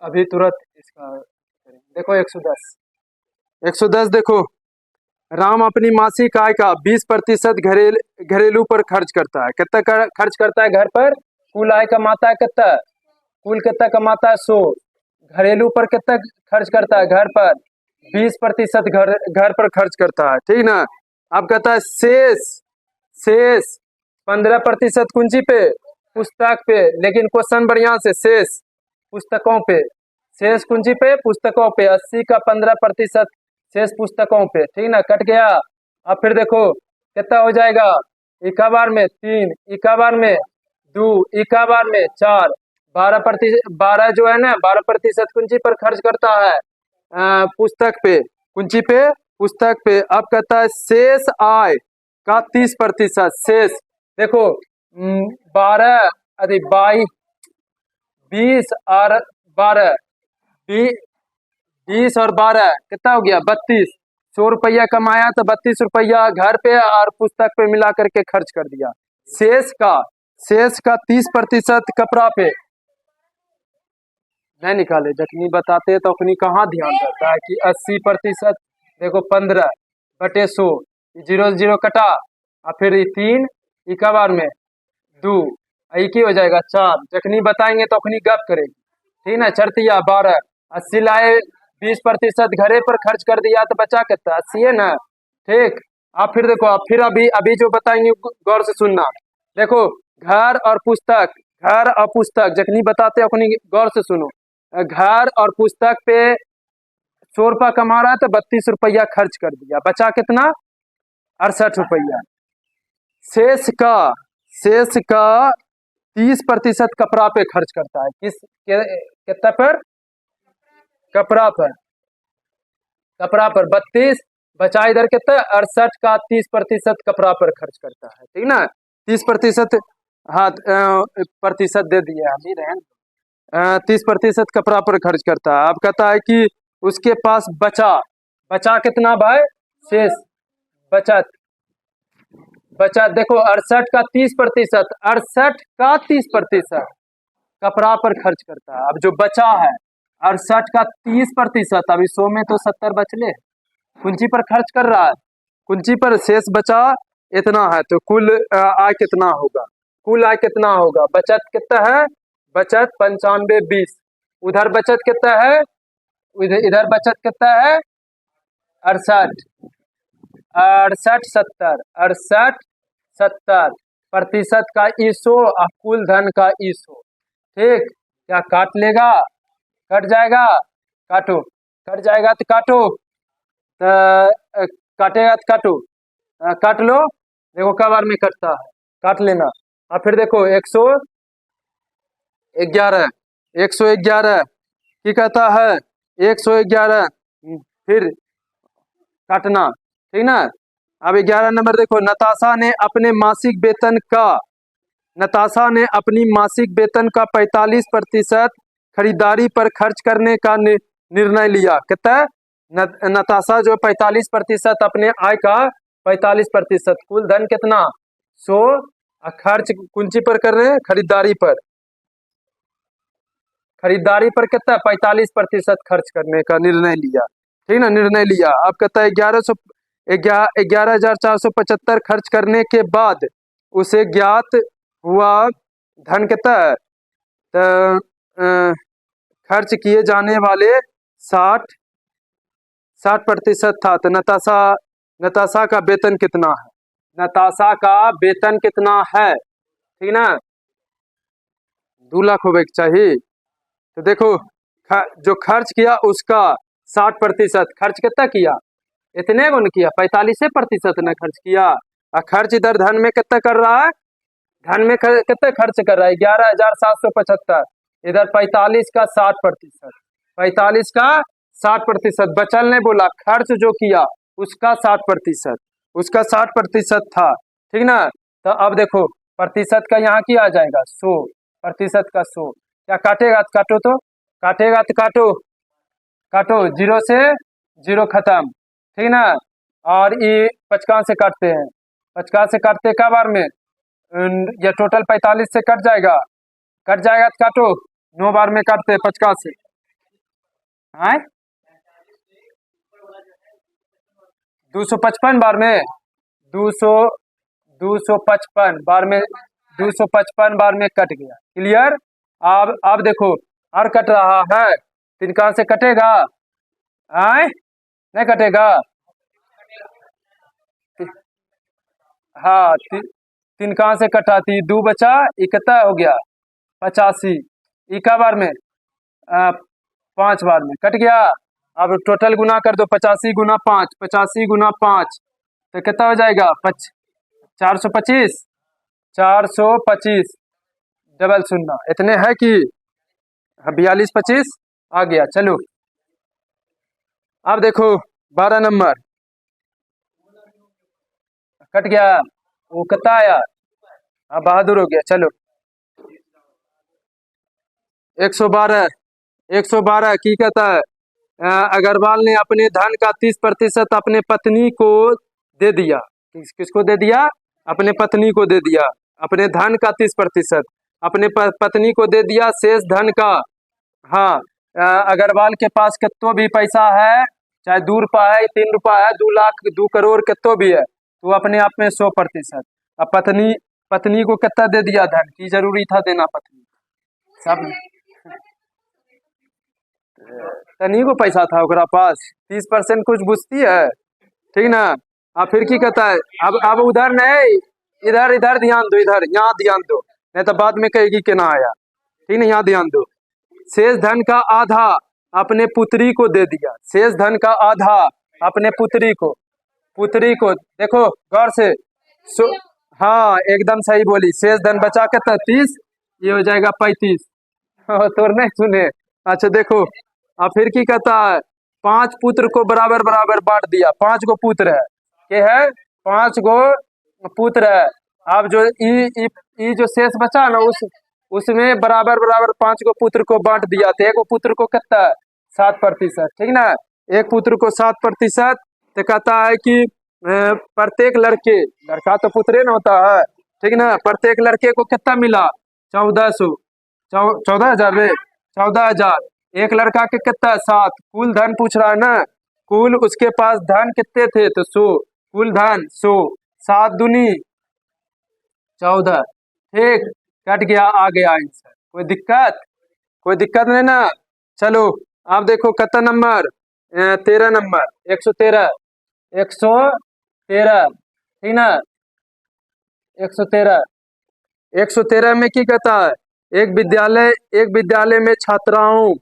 अभी तुरंत इसका देखो 110। 110 देखो। राम अपनी मासिक आय का 20% घरेलू पर खर्च करता है। कितना खर्च करता है घर पर? कुल आय कमाता है कितना? कुल कितना कमाता है? 100। घरेलू पर कितना खर्च करता है? घर पर 20% घर पर खर्च करता है, ठीक ना। अब कहता है शेष। शेष 15% कुंजी पे, पुस्तक पे। लेकिन क्वेश्चन बढ़िया से, शेष पुस्तकों पे, शेष कुंजी पे, पुस्तकों पे। 80 का 15% शेष पुस्तकों पे, ठीक ना। कट गया। अब फिर देखो कितना हो जाएगा। इक्का बार में 3, इक्का बार में 2, इक्का बार में 4। 12% जो है ना, 12% कुंजी पर खर्च करता है, पुस्तक पे, कुंजी पे, पुस्तक पे। अब कहता है शेष आय का 30%। शेष देखो 12 अरे 22, 20 और 12, 20 और 12 कितना हो गया? 32। 100 रुपया कमाया तो 32 रुपया घर पे और पुस्तक पे मिला करके खर्च कर दिया। शेष का 30% कपड़ा पे नहीं निकाले। जखनी बताते तो अपनी कहाँ ध्यान रहता है कि 80%। देखो 15/100, 0 0 कटा और फिर 3, इक्का बार में 2, एक ही हो जाएगा 4। जखनी बताएंगे तो अपनी गप करेगी, ठीक ना। चरतिया 12, 80 लाए, 20% घरे पर खर्च कर दिया तो बचा कितना? 80 है ना, ठीक। अब फिर देखो, अब फिर अभी जो बताएंगे गौर से सुनना। देखो घर और पुस्तक, घर और पुस्तक जखनी बताते अपनी गौर से सुनो। घर और पुस्तक पे 100 रुपया कमा रहा है तो 32 रुपया खर्च कर दिया, बचा कितना? 68 रुपया। शेष का 30% कपड़ा पे खर्च करता है। कितना पर? कपड़ा पर। कपड़ा पर 32, बचा इधर कितना? 68 का 30% कपड़ा पर खर्च करता है, ठीक ना। 30%, हाँ प्रतिशत दे दिया हम ही रहे। 30% कपड़ा पर खर्च करता है। अब कहता है कि उसके पास बचा कितना भाई? शेष, बचत। बचत देखो 68 का 30%, 68 का 30% कपड़ा पर खर्च करता है। अब जो बचा है 68 का 30%, अभी 100 में तो 70 बचले, कुंजी पर खर्च कर रहा है। कुंजी पर शेष बचा इतना है, तो कुल आय कितना होगा? कुल आय कितना होगा? बचत कितना है? बचत 95/20। उधर बचत कितना है? इधर बचत कितना है? 68, 68 70, 68 70 प्रतिशत का ईसो और कुल धन का ईसो, ठीक। क्या काट लेगा? कट जाएगा? काटो। कट जाएगा तो काटो, तो काटेगा तो काटो। काट लो। देखो कब बार में कटता है, काट लेना। और फिर देखो 111, 111 की कहता है 111, फिर काटना, ठीक ना। अब 11 नंबर देखो। नताशा ने अपनी मासिक वेतन का 45% खरीदारी पर खर्च करने का निर्णय लिया। कितना? नताशा जो 45% अपने आय का 45%, कुल धन कितना? 100, खर्च कुंजी पर कर रहे हैं, खरीदारी पर। खरीदारी पर कितना? 45% खर्च करने का निर्णय लिया, ठीक ना, निर्णय लिया। अब कहता है 11,475 खर्च करने के बाद उसे ज्ञात हुआ धन कितना है? तो खर्च किए जाने वाले 60% था। तो नताशा का वेतन कितना है? नताशा का वेतन कितना है, ठीक ना। 2 लाख होवे के चाहिए। तो देखो जो खर्च किया उसका 60%, खर्च कितना किया? इतने गुण किया, 45% ने खर्च किया। और खर्च इधर धन में कितना कर रहा है? धन में कितना खर्च कर रहा है? 11,775। इधर 45 का 60%, 45 का 60%। बचल ने बोला खर्च जो किया उसका 60%, उसका 60% था, ठीक ना। तो अब देखो प्रतिशत का यहाँ क्या आ जाएगा? 100%, का 100। क्या काटेगा तो काटो, तो काटेगा तो काटो, काटो। 0 से 0 खत्म, ठीक ना। और ये 50 से काटते हैं, 50 से काटते का बार में? ये टोटल 45 से कट जाएगा तो काटो। 9 बार में काटते हैं 50 से, हाँ 255 बार में 200 255 बार में 255 बार में कट गया। क्लियर। अब देखो और कट रहा है, तीन कहाँ से कटेगा? आए नहीं कटेगा। हाँ तीन कहाँ से कटा? थी दो बचा, इकता हो गया 85। इका बार में 5 बार में कट गया। अब टोटल गुना कर दो, 85 गुना 5, 85 गुना 5 तो कितना हो जाएगा? 425। 425 डबल शून्य इतने है कि 42 25 आ गया। चलो अब देखो 12 नंबर कट गया, वो कितना आया? अब बहादुर हो गया। चलो 112 112 की कहता है अग्रवाल ने अपने धन का 30% अपने पत्नी को दे दिया। किसको दे दिया? अपने पत्नी को दे दिया। अपने धन का 30% अपने पत्नी को दे दिया। शेष धन का, हाँ अग्रवाल के पास कितो भी पैसा है, चाहे 2 रुपया है 3 रुपया है 2 लाख 2 करोड़ कितो भी है, तो अपने आप में 100%। अब पत्नी को कितना दे दिया? धन की जरूरी था देना पत्नी सब, तनी को पैसा था ओकरा पास, 30% कुछ बुझती है, ठीक ना। अब फिर की कहता है? अब उधर नहीं, इधर इधर ध्यान दो, इधर यहाँ ध्यान दो, नहीं तो बाद में कहेगी कि ना आया, ठीक ना। यहाँ ध्यान दो। शेष धन का आधा अपने पुत्री को दे दिया। शेष धन का आधा अपने पुत्री को देखो गौर से। हाँ एकदम सही बोली। शेष धन बचा के 30, ये हो जाएगा 35। तो नहीं सुने। अच्छा देखो अब फिर की कहता है? 5 पुत्र को बराबर बराबर बांट दिया। 5 गो पुत्र है, के है 5 गो पुत्र है। अब जो ई जो शेष बचा ना, उसमें बराबर बराबर 5 गो पुत्र को बांट दिया। तो एक पुत्र को कितना है? 7%, ठीक ना। एक पुत्र को 7%। तो कहता है कि प्रत्येक लड़के, लड़का तो पुत्र ना होता है, ठीक ना, प्रत्येक लड़के को कितना मिला? 1400, 14,000 रे, 14,000। एक लड़का के कितना? 7। कुल धन पूछ रहा है ना, कुल उसके पास धन कितने थे? तो 100, कुल धन 100, 7 दूनी 14, ठीक। कट गया, आ गया आंसर। कोई दिक्कत नहीं ना। चलो आप देखो कितना नंबर? 13 नंबर, 113 113, ठीक ना। 113 में की कहता है? एक विद्यालय में छात्राओं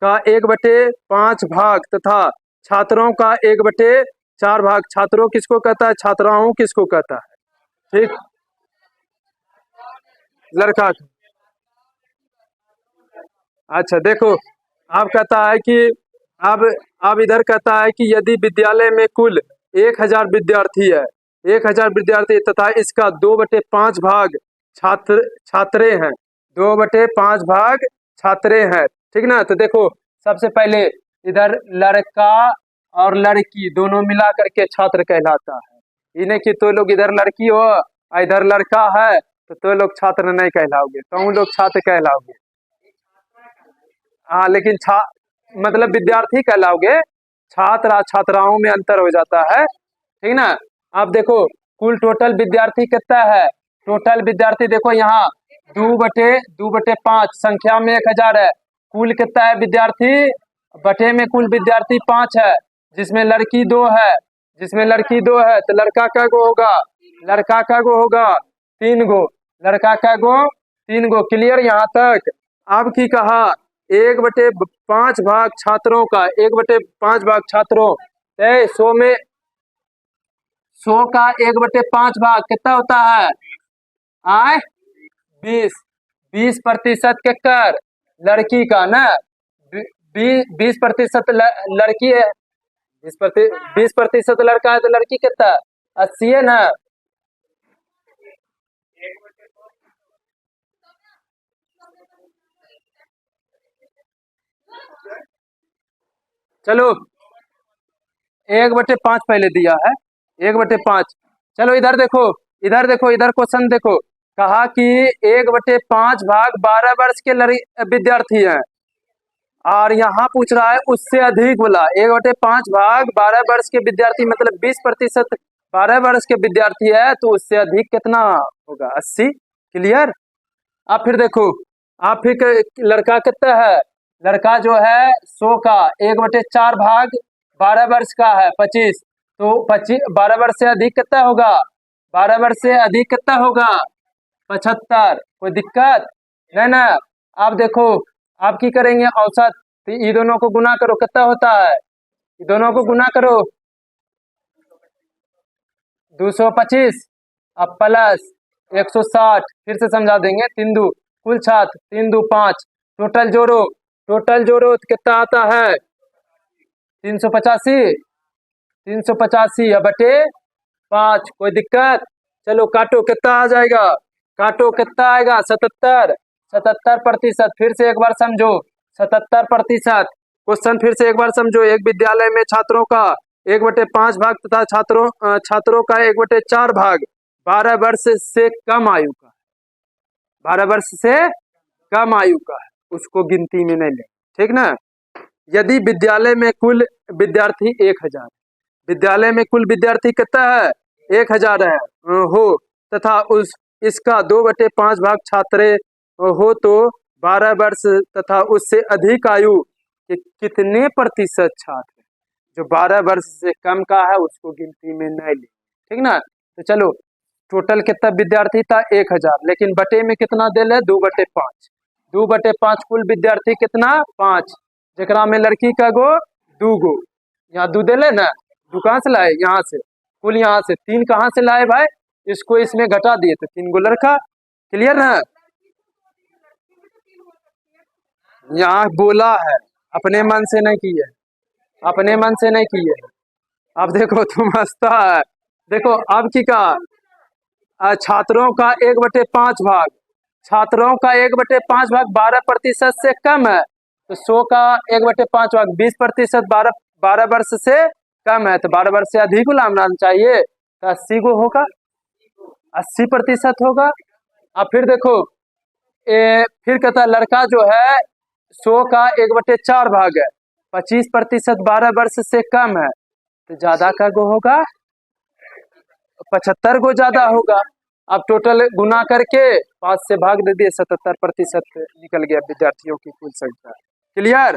का 1/5 भाग तथा छात्रों का 1/4 भाग। छात्रों किसको कहता है? छात्राओं किसको कहता है? ठीक, लड़का। अच्छा देखो अब कहता है कि अब इधर कहता है कि यदि विद्यालय में कुल 1000 विद्यार्थी है, 1000 विद्यार्थी तथा इसका 2/5 भाग छात्रे हैं, 2/5 भाग छात्रे हैं, ठीक ना। तो देखो सबसे पहले इधर लड़का और लड़की दोनों मिला करके छात्र कहलाता है। इन्हें कि तो लोग इधर लड़की हो और इधर लड़का है तो लोग छात्र नहीं कहलाओगे, तुम लोग छात्र कहलाओगे। हाँ लेकिन मतलब विद्यार्थी कहलाओगे, छात्र और छात्राओं में अंतर हो जाता है, ठीक ना। अब देखो कुल टोटल विद्यार्थी कितना है? टोटल विद्यार्थी देखो यहाँ 2/5 संख्या में 1000 है। कुल कितना है विद्यार्थी? बटे में कुल विद्यार्थी 5 है, जिसमें लड़की 2 है, तो लड़का कै गो होगा? 3 गो। लड़का कै गो? 3 गो। क्लियर यहाँ तक? अब की कहा? 1/5 भाग छात्रों का, 1/5 भाग छात्रों, 100 में 100 का 1/5 भाग कितना होता है? 20% के कर लड़की का ना, 20% लड़की है, 20% लड़का है तो लड़की कितना? 80 है ना। चलो 1/5 पहले दिया है, 1/5। चलो इधर देखो, इधर क्वेश्चन देखो, कहा कि 1/5 भाग 12 वर्ष के विद्यार्थी हैं और यहाँ पूछ रहा है उससे अधिक बोला 1/5 भाग 12 वर्ष के विद्यार्थी मतलब 20% 12 वर्ष के विद्यार्थी है तो उससे अधिक कितना होगा 80। क्लियर। अब फिर देखो आप फिर लड़का कितना है, लड़का जो है 100 का 1/4 भाग 12 वर्ष का है 25, तो 25 12 वर्ष से अधिक कितना होगा, 12 वर्ष से अधिक कितना होगा 75। कोई दिक्कत नहीं ना। आप देखो आप की करेंगे औसत, तो ये दोनों को गुना करो कितना होता है, ये दोनों को गुना करो 225 अब प्लस 160, फिर से समझा देंगे 3 दू कुल छात्र 3 दू 5, टोटल जोड़ो तो कितना आता है 385, 385 अब बटे 5। कोई दिक्कत। चलो काटो कितना आ जाएगा, काटो कितना आएगा 77, 77%। फिर से एक बार समझो 77%। क्वेश्चन फिर से एक बार समझो, एक विद्यालय में छात्रों का 1/5 भाग तथा छात्रों का 1/4 भाग 12 वर्ष से कम आयु का, 12 वर्ष से कम आयु का है, उसको गिनती में नहीं ले। ठीक ना। यदि विद्यालय में कुल विद्यार्थी 1000, विद्यालय में कुल विद्यार्थी कितना है 1000 है हो तथा इसका 2/5 भाग छात्रे हो तो 12 वर्ष तथा उससे अधिक आयु के कितने प्रतिशत छात्र, जो 12 वर्ष से कम का है उसको गिनती में नहीं ले। ठीक ना। तो चलो टोटल कितना विद्यार्थी था 1000, लेकिन बटे में कितना दे ले 2/5, 2/5 कुल विद्यार्थी कितना 5, जरा में लड़की का गो 2 गो, यहाँ 2 दे ले ना, 2 कहाँ से लाए यहाँ से, कुल यहाँ से 3 कहाँ से लाए भाई, इसको इसमें घटा दिए तो 3 गो लड़का। क्लियर ना। यहाँ बोला है अपने मन से नहीं की है, अपने मन से नहीं की है। अब देखो तुम हंसता है, देखो अब की का छात्रों का 1/5 भाग, छात्रों का 1/5 भाग 12% से कम है, तो 100 का 1/5 भाग 20%, 12 वर्ष से कम है, तो 12 वर्ष से अधिक गुलाम चाहिए तो 80 को होगा, 80% होगा। अब फिर देखो फिर कहता है लड़का जो है 100 का 1/4 भाग है 25%, 12 वर्ष से कम है, तो ज्यादा का गो होगा 75 को ज्यादा होगा। अब टोटल गुना करके 5 से भाग दे दिए 77% निकल गया विद्यार्थियों की कुल संख्या। क्लियर।